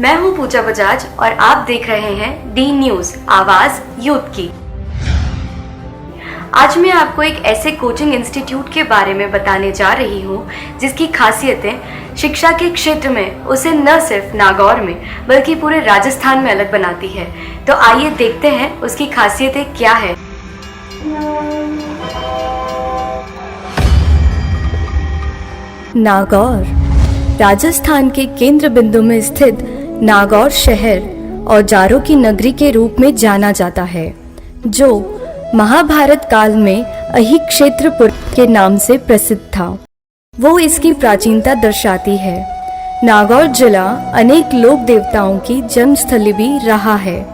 मैं हूं पूजा बजाज और आप देख रहे हैं डी न्यूज आवाज यूथ की। आज मैं आपको एक ऐसे कोचिंग इंस्टीट्यूट के बारे में बताने जा रही हूं जिसकी खासियतें शिक्षा के क्षेत्र में उसे न सिर्फ नागौर में बल्कि पूरे राजस्थान में अलग बनाती है। तो आइए देखते हैं उसकी खासियतें क्या है। नागौर राजस्थान के केंद्र बिंदु में स्थित नागौर शहर औजारों की नगरी के रूप में जाना जाता है, जो महाभारत काल में अहिक्षेत्रपुर के नाम से प्रसिद्ध था। वो इसकी प्राचीनता दर्शाती है। नागौर जिला अनेक लोक देवताओं की जन्मस्थली भी रहा है,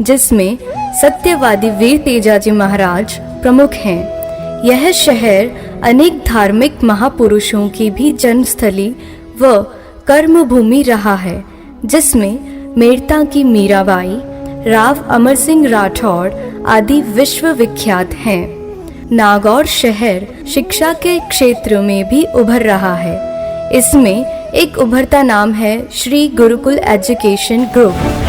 जिसमें सत्यवादी वीर तेजाजी महाराज प्रमुख हैं। यह शहर अनेक धार्मिक महापुरुषों की भी जन्मस्थली व कर्मभूमि रहा है, जिसमें मेड़ता की मीराबाई, राव अमर सिंह राठौड़ आदि विश्व विख्यात हैं। नागौर शहर शिक्षा के क्षेत्र में भी उभर रहा है। इसमें एक उभरता नाम है श्री गुरुकुल एजुकेशन ग्रुप।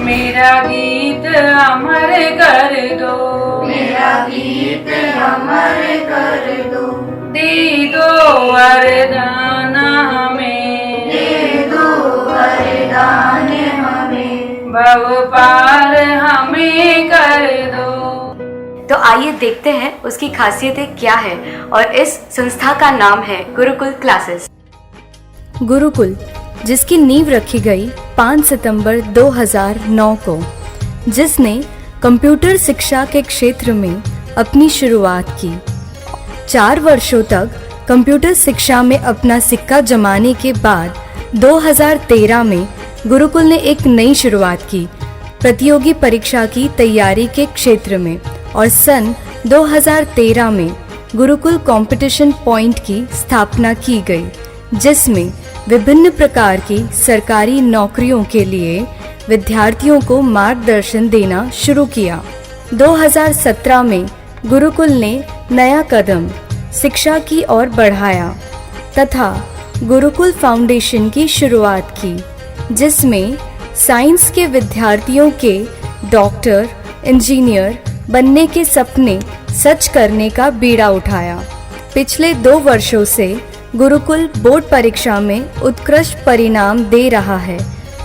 मेरा गीत अमर कर दो, मेरा गीत अमर कर दो, दे दो वरदान हमें, दे दो वरदान हमें, भव पार हमें कर दो। तो आइए देखते हैं उसकी खासियतें क्या है और इस संस्था का नाम है गुरुकुल क्लासेस। गुरुकुल, जिसकी नींव रखी गई 5 सितंबर 2009 को, जिसने कंप्यूटर शिक्षा के क्षेत्र में अपनी शुरुआत की। 4 वर्षों तक कंप्यूटर शिक्षा में अपना सिक्का जमाने के बाद 2013 में गुरुकुल ने एक नई शुरुआत की प्रतियोगी परीक्षा की तैयारी के क्षेत्र में, और सन 2013 में गुरुकुल कंपटीशन पॉइंट की स्थापना की गई, जिसमें विभिन्न प्रकार की सरकारी नौकरियों के लिए विद्यार्थियों को मार्गदर्शन देना शुरू किया। 2017 में गुरुकुल ने नया कदम शिक्षा की ओर बढ़ाया तथा गुरुकुल फाउंडेशन की शुरुआत की, जिसमें साइंस के विद्यार्थियों के डॉक्टर, इंजीनियर बनने के सपने सच करने का बीड़ा उठाया। पिछले 2 वर्षों से गुरुकुल बोर्ड परीक्षा में उत्कृष्ट परिणाम दे रहा है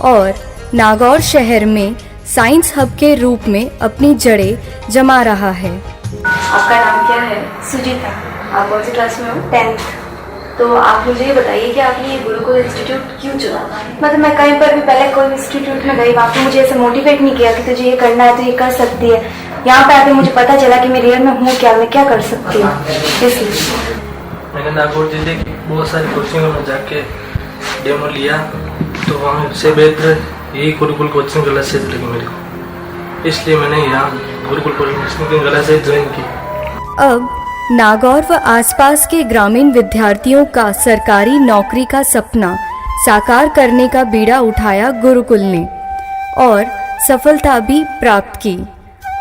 और नागौर शहर में साइंस हब के रूप में अपनी जड़ें जमा रहा है। आपका नाम क्या है? सुजीता, आप कौन सी क्लास में हो? 10th। तो आप मुझे ये बताइए कि आपने ये गुरुकुल इंस्टीट्यूट क्यों चुना? मतलब मैं कहीं पर भी पहले कोई इंस्टीट्यूट में गई, वहाँ पे मुझे ऐसे मोटिवेट नहीं किया कि तुझे ये करना है तो ये कर सकती है। यहाँ पे आके मुझे पता चला कि मैं रियल में हूँ क्या, मैं क्या कर सकती हूँ। इसलिए मैंने नागौर जिले की बहुत सारी कोचिंगों में जाके डेमो लिया, तो वहाँ से बेहतर यही गुरुकुल कोचिंग क्लासेज लगी मेरे को, इसलिए मैंने यहाँ गुरुकुल कोचिंग क्लासेज ज्वाइन की। अब नागौर व आसपास के ग्रामीण विद्यार्थियों का सरकारी नौकरी का सपना साकार करने का बीड़ा उठाया गुरुकुल ने और सफलता भी प्राप्त की।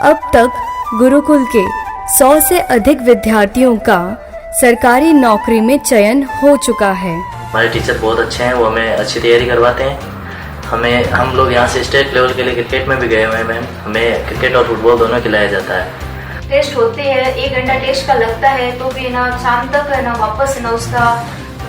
अब तक गुरुकुल के 100 से अधिक विद्यार्थियों का सरकारी नौकरी में चयन हो चुका है। हमारे टीचर बहुत अच्छे हैं, वो हमें अच्छी तैयारी करवाते हैं। हम लोग यहाँ से स्टेट लेवल के लिए क्रिकेट में भी गए हुए हैं मैम। हमें क्रिकेट और फुटबॉल दोनों खिलाया जाता है। टेस्ट होते हैं, 1 घंटा टेस्ट का लगता है, तो भी ना शाम तक है ना वापस ना उसका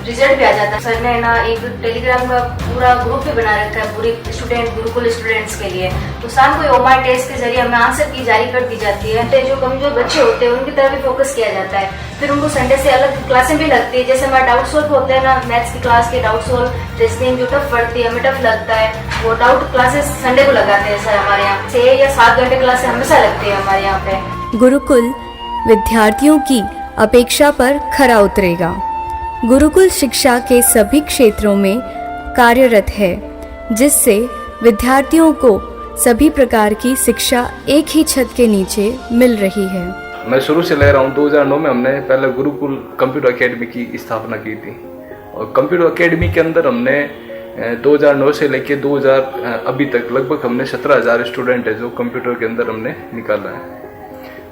रिजल्ट भी आ जाता है। सर ने ना एक टेलीग्राम का पूरा ग्रुप भी बना रखा है पूरे स्टूडेंट गुरुकुल स्टूडेंट्स के लिए। तो शाम को ओमार टेस्ट के जरिए हमें आंसर की जारी कर दी जाती है। तो जो कमजोर बच्चे होते हैं उनकी तरफ भी फोकस किया जाता है। फिर उनको संडे से अलग क्लासें भी लगती है, जैसे हमारा डाउट सोल्व होते हैं ना, मैथ्स की क्लास के डाउट सोल्व, रीजनिंग जो टफ पड़ती है, हमें टफ लगता है, वो डाउट क्लासेस संडे को लगाते हैं सर। हमारे यहाँ 6 या 7 घंटे क्लासें हमेशा लगती है हमारे यहाँ पे। गुरुकुल विद्यार्थियों की अपेक्षा पर खरा उतरेगा। गुरुकुल शिक्षा के सभी क्षेत्रों में कार्यरत है, जिससे विद्यार्थियों को सभी प्रकार की शिक्षा एक ही छत के नीचे मिल रही है। मैं शुरू से ले रहा हूँ। 2009 में हमने पहले गुरुकुल कंप्यूटर एकेडमी की स्थापना की थी, और कंप्यूटर एकेडमी के अंदर हमने 2009 से लेके 2000 अभी तक लगभग हमने 17,000 स्टूडेंट है जो कंप्यूटर के अंदर हमने निकाला है।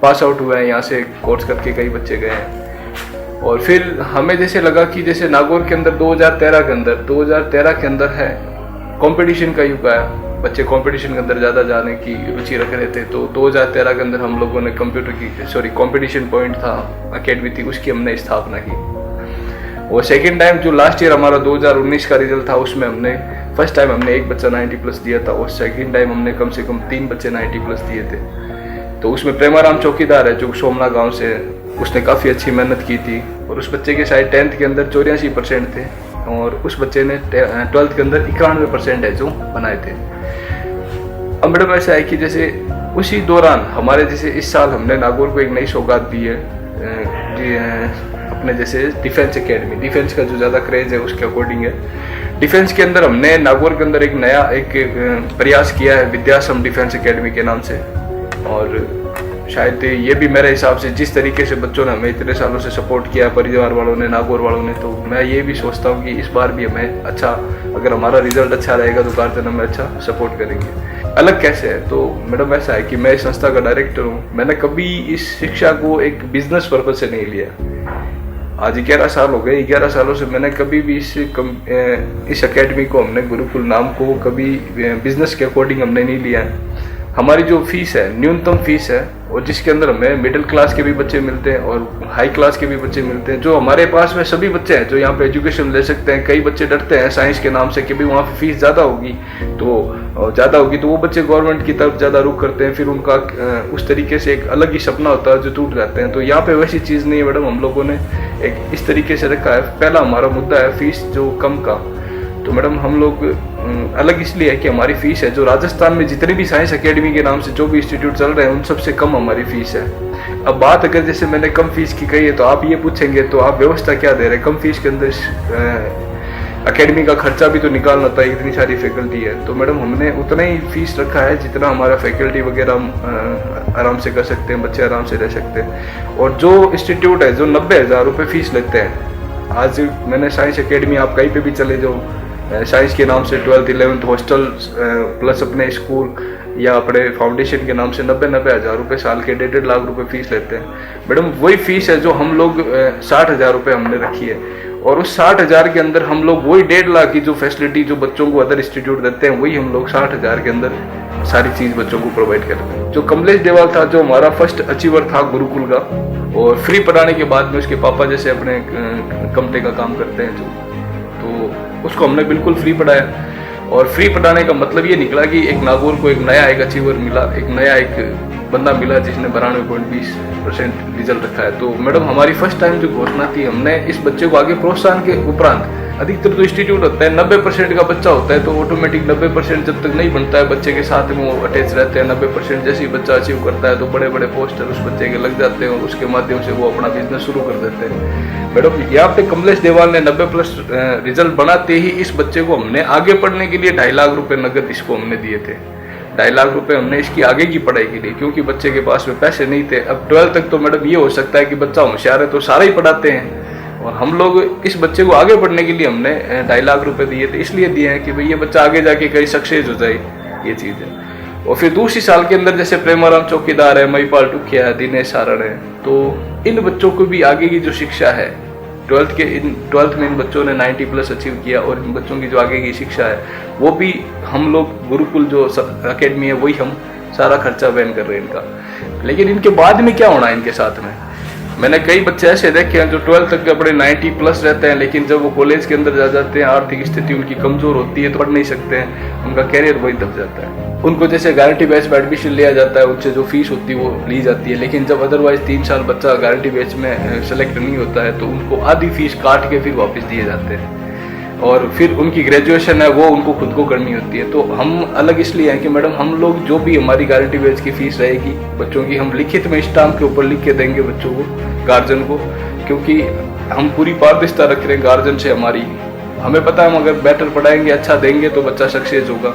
पास आउट हुए हैं, यहाँ से कोर्स करके कई बच्चे गए हैं। और फिर हमें जैसे लगा कि जैसे नागौर के अंदर 2013 के अंदर है कंपटीशन का युग आया, बच्चे कंपटीशन के अंदर ज़्यादा जाने की रुचि रख रहे थे। तो 2013 के अंदर हम लोगों ने कंपटीशन पॉइंट था अकेडमी थी, उसकी हमने स्थापना की। और सेकेंड टाइम जो लास्ट ईयर हमारा 2019 का रिजल्ट था उसमें हमने फर्स्ट टाइम हमने एक बच्चा 90+ दिया था और सेकेंड टाइम हमने कम से कम 3 बच्चे 90+ दिए थे। तो उसमें प्रेमाराम चौकीदार है जो सोमना गांव से है, उसने काफ़ी अच्छी मेहनत की थी और उस बच्चे के शायद 10th के अंदर 84% थे और उस बच्चे ने 12th के अंदर 91% है जो बनाए थे। अब मैडम ऐसा है कि जैसे उसी दौरान हमारे जैसे इस साल हमने नागौर को एक नई सौगात दी है अपने जैसे डिफेंस एकेडमी, डिफेंस का जो ज़्यादा क्रेज है उसके अकॉर्डिंग है। डिफेंस के अंदर हमने नागौर के अंदर एक नया प्रयास किया है विद्याश्रम डिफेंस एकेडमी के नाम से। और शायद ये भी मेरे हिसाब से जिस तरीके से बच्चों ने हमें इतने सालों से सपोर्ट किया, परिवार वालों ने, नागौर वालों ने, तो मैं ये भी सोचता हूँ कि इस बार भी हमें अच्छा, अगर हमारा रिजल्ट अच्छा रहेगा तो गार्जियन हमें अच्छा सपोर्ट करेंगे। अलग कैसे है तो मैडम ऐसा है कि मैं इस संस्था का डायरेक्टर हूँ, मैंने कभी इस शिक्षा को एक बिजनेस पर्पज से नहीं लिया। आज 11 साल हो गए, 11 सालों से मैंने कभी भी इस एकेडमी को, हमने गुरुकुल नाम को कभी बिजनेस के अकॉर्डिंग हमने नहीं लिया है। हमारी जो फीस है न्यूनतम फीस है और जिसके अंदर हमें मिडिल क्लास के भी बच्चे मिलते हैं और हाई क्लास के भी बच्चे मिलते हैं। जो हमारे पास में सभी बच्चे हैं जो यहाँ पे एजुकेशन ले सकते हैं। कई बच्चे डरते हैं साइंस के नाम से कि भाई वहाँ पे फीस ज़्यादा होगी तो वो बच्चे गवर्नमेंट की तरफ ज़्यादा रुख करते हैं, फिर उनका उस तरीके से एक अलग ही सपना होता है जो टूट जाते हैं। तो यहाँ पे वैसी चीज़ नहीं है मैडम, हम लोगों ने एक इस तरीके से रखा है। पहला हमारा मुद्दा है फीस जो कम का। तो मैडम हम लोग अलग इसलिए है कि हमारी फीस है जो राजस्थान में जितने भी साइंस एकेडमी के नाम से जो भी इंस्टीट्यूट चल रहे हैं उन सबसे कम हमारी फीस है। अब बात अगर जैसे मैंने कम फीस की कही है तो आप ये पूछेंगे तो आप व्यवस्था क्या दे रहे हैं? कम फीस के अंदर एकेडमी का खर्चा भी तो निकालना होता है, इतनी सारी फैकल्टी है। तो मैडम हमने उतना ही फीस रखा है जितना हमारा फैकल्टी वगैरह हम आराम से कर सकते हैं, बच्चे आराम से रह सकते हैं। और जो इंस्टीट्यूट है जो 90,000 रुपये फीस लेते हैं, आज मैंने साइंस एकेडमी, आप कहीं पे भी चले जाओ, साइंस के नाम से 12th 11th हॉस्टल प्लस अपने स्कूल या अपने फाउंडेशन के नाम से 90,000 रुपये साल के 1.5 लाख रुपए फीस लेते हैं। मैडम वही फीस है जो हम लोग 60,000 रुपये हमने रखी है और उस 60,000 के अंदर हम लोग वही 1.5 लाख की जो फैसिलिटी जो बच्चों को अदर इंस्टीट्यूट देते हैं वही हम लोग 60,000 के अंदर सारी चीज़ बच्चों को प्रोवाइड करते हैं। जो कमलेश देवाल था जो हमारा फर्स्ट अचीवर था गुरुकुल का, और फ्री पढ़ाने के बाद में उसके पापा जैसे अपने कमटे का काम करते हैं तो उसको हमने बिल्कुल फ्री पढ़ाया। और फ्री पढ़ाने का मतलब ये निकला कि एक नागौर को एक नया एक अचीवर मिला, एक नया एक बंदा मिला जिसने 92.20% रिजल्ट रखा है। तो मैडम हमारी फर्स्ट टाइम जो घोषणा थी, हमने इस बच्चे को आगे प्रोत्साहन के उपरांत, अधिकतर तो इंस्टीट्यूट होता है 90% का बच्चा होता है तो ऑटोमेटिक 90% जब तक नहीं बनता है बच्चे के साथ में वो अटैच रहते हैं। 90% जैसे ही बच्चा अचीव करता है तो बड़े बड़े पोस्टर उस बच्चे के लग जाते हैं और उसके माध्यम से वो अपना बिजनेस शुरू कर देते हैं। मैडम यहाँ पे कमलेश देवाल ने 90+ रिजल्ट बनाते ही इस बच्चे को हमने आगे पढ़ने के लिए 2.5 लाख रुपए नगद इसको हमने दिए थे। 2.5 लाख रुपए हमने इसकी आगे की पढ़ाई के लिए, क्योंकि बच्चे के पास में पैसे नहीं थे। अब 12th तक तो मैडम ये हो सकता है कि बच्चा होशियार है तो सारा ही पढ़ाते हैं, और हम लोग इस बच्चे को आगे पढ़ने के लिए हमने 2.5 लाख रुपए दिए थे। इसलिए दिए हैं कि भाई ये बच्चा आगे जाके कहीं सक्सेस हो जाए, ये चीज़ है। और फिर दूसरी साल के अंदर जैसे प्रेमाराम चौकीदार है, महिपाल टुकिया है, दिनेश सारण है, तो इन बच्चों को भी आगे की जो शिक्षा है 12th में इन बच्चों ने 90+ अचीव किया, और इन बच्चों की जो आगे की शिक्षा है वो भी हम लोग गुरुकुल जो अकेडमी है वही हम सारा खर्चा वहन कर रहे हैं इनका। लेकिन इनके बाद में क्या होना है इनके साथ में, मैंने कई बच्चे ऐसे देखे हैं जो 12th तक के अपने 90+ रहते हैं, लेकिन जब वो कॉलेज के अंदर जा जाते हैं आर्थिक स्थिति उनकी कमजोर होती है तो पढ़ नहीं सकते हैं, उनका कैरियर वही दब जाता है। उनको जैसे गारंटी बेस में एडमिशन लिया जाता है, उनसे जो फीस होती है वो ली जाती है, लेकिन जब अदरवाइज 3 साल बच्चा गारंटी बेस में सेलेक्ट नहीं होता है तो उनको आधी फीस काट के फिर वापस दिए जाते हैं, और फिर उनकी ग्रेजुएशन है वो उनको खुद को करनी होती है। तो हम अलग इसलिए हैं कि मैडम हम लोग जो भी हमारी गारंटी बेस की फीस रहेगी बच्चों की, हम लिखित में स्टाम्प के ऊपर लिख के देंगे बच्चों को, गार्जियन को, क्योंकि हम पूरी पारदर्शिता रख रहे हैं गार्जियन से हमारी। हमें पता है हम अगर बेटर पढ़ाएंगे, अच्छा देंगे तो बच्चा सक्सेस होगा।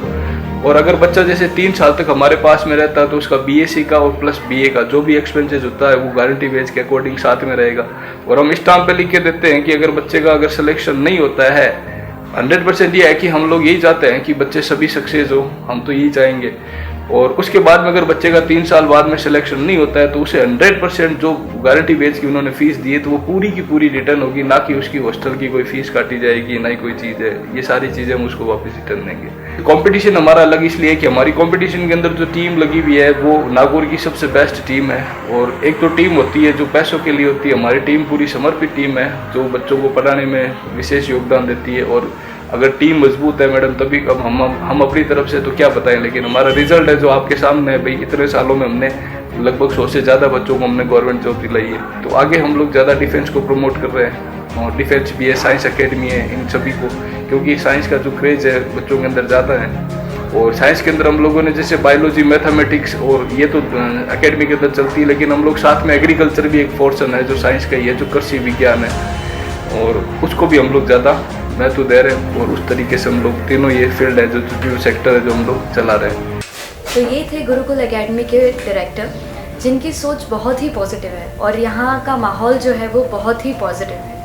और अगर बच्चा जैसे 3 साल तक हमारे पास में रहता है तो उसका BSc का और प्लस BA का जो भी एक्सपेंसेस होता है वो गारंटी बेस के अकॉर्डिंग साथ में रहेगा। और हम स्टाम्प पे लिख के देते हैं कि अगर बच्चे का अगर सिलेक्शन नहीं होता है 100% ये है कि हम लोग यही चाहते हैं कि बच्चे सभी सक्सेस हो, हम तो यही चाहेंगे। और उसके बाद में अगर बच्चे का 3 साल बाद में सिलेक्शन नहीं होता है तो उसे 100% जो गारंटी बेच की उन्होंने फीस दी है तो वो पूरी की पूरी रिटर्न होगी, ना कि उसकी हॉस्टल की कोई फीस काटी जाएगी, ना ही कोई चीज़ है। ये सारी चीज़ें हम उसको वापस रिटर्न देंगे। कंपटीशन हमारा अलग इसलिए है कि हमारी कंपटीशन के अंदर जो टीम लगी हुई है वो नागौर की सबसे बेस्ट टीम है। और एक तो टीम होती है जो पैसों के लिए होती है, हमारी टीम पूरी समर्पित टीम है जो बच्चों को पढ़ाने में विशेष योगदान देती है। और अगर टीम मजबूत है मैडम तभी हम अपनी तरफ से तो क्या बताएं, लेकिन हमारा रिजल्ट है जो आपके सामने है। भाई इतने सालों में हमने लगभग 100 से ज़्यादा बच्चों को हमने गवर्नमेंट जॉब दिलाई है। तो आगे हम लोग ज़्यादा डिफेंस को प्रमोट कर रहे हैं और डिफेंस भी है, साइंस एकेडमी है, इन सभी को, क्योंकि साइंस का जो क्रेज है बच्चों के अंदर ज़्यादा है। और साइंस के अंदर हम लोगों ने जैसे बायोलॉजी, मैथमेटिक्स और ये तो एकेडमी के अंदर चलती है, लेकिन हम लोग साथ में एग्रीकल्चर भी एक पोर्शन है जो साइंस का ही है, जो कृषि विज्ञान है, और उसको भी हम लोग ज़्यादा महत्व दे रहे हैं। और उस तरीके से हम लोग तीनों ये फील्ड है जो सेक्टर है जो हम लोग चला रहे हैं। तो ये थे गुरुकुल एकेडमी के डायरेक्टर, जिनकी सोच बहुत ही पॉजिटिव है और यहाँ का माहौल जो है वो बहुत ही पॉजिटिव है।